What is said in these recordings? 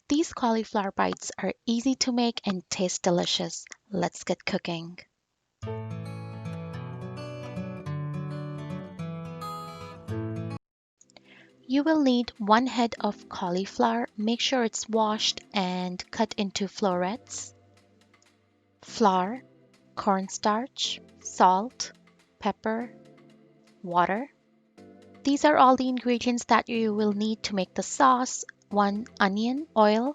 These cauliflower bites are easy to make and taste delicious. Let's get cooking. You will need 1 head of cauliflower. Make sure it's washed and cut into florets. Flour, cornstarch, salt, pepper, water. These are all the ingredients that you will need to make the sauce. 1 onion, oil,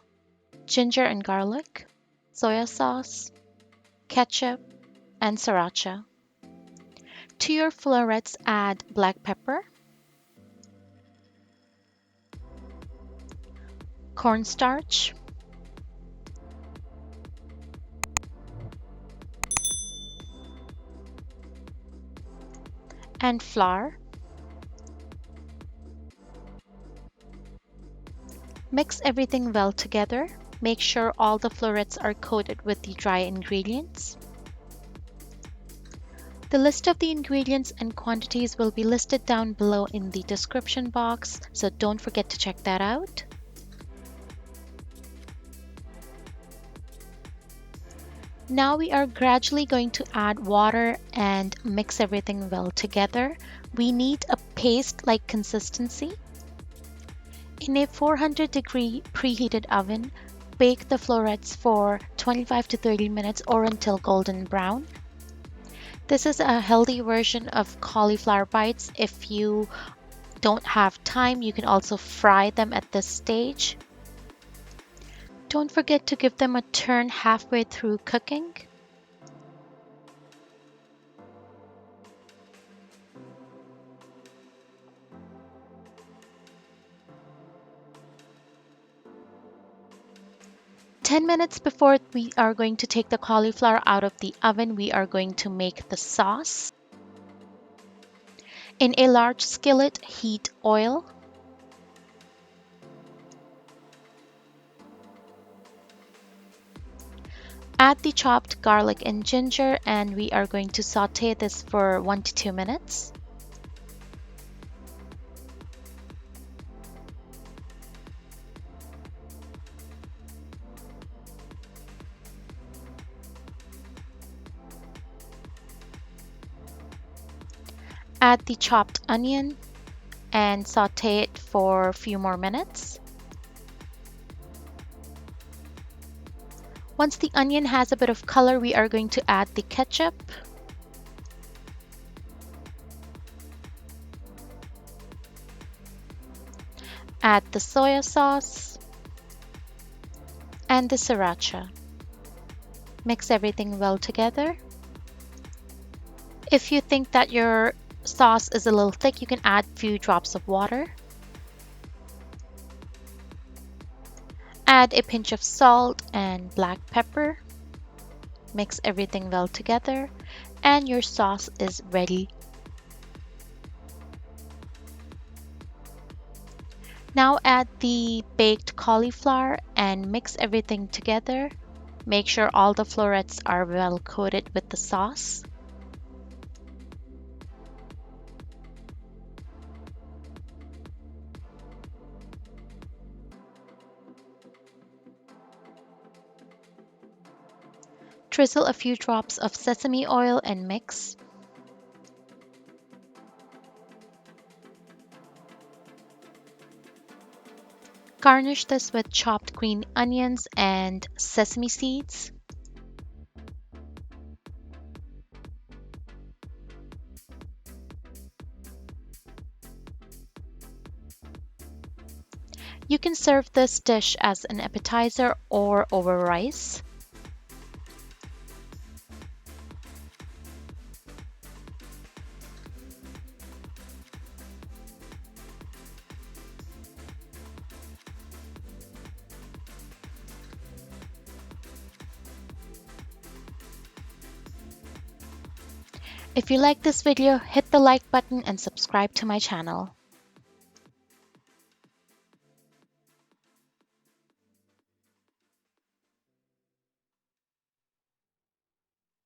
ginger and garlic, soya sauce, ketchup, and sriracha. To your florets, add black pepper, cornstarch, and flour. Mix everything well together. Make sure all the florets are coated with the dry ingredients. The list of the ingredients and quantities will be listed down below in the description box, so don't forget to check that out. Now we are gradually going to add water and mix everything well together. We need a paste-like consistency. In a 400-degree preheated oven, bake the florets for 25 to 30 minutes or until golden brown. This is a healthy version of cauliflower bites. If you don't have time, you can also fry them at this stage. Don't forget to give them a turn halfway through cooking. Ten minutes before we are going to take the cauliflower out of the oven, we are going to make the sauce. In a large skillet, heat oil. Add the chopped garlic and ginger, and we are going to saute this for 1 to 2 minutes. Add the chopped onion and saute it for a few more minutes. Once the onion has a bit of color, we are going to add the ketchup. Add the soya sauce and the sriracha. Mix everything well together. If you think that your sauce is a little thick, you can add a few drops of water. Add a pinch of salt and black pepper. Mix everything well together, and your sauce is ready. Now add the baked cauliflower and mix everything together. Make sure all the florets are well coated with the sauce. Drizzle a few drops of sesame oil and mix. Garnish this with chopped green onions and sesame seeds. You can serve this dish as an appetizer or over rice. If you like this video, hit the like button and subscribe to my channel.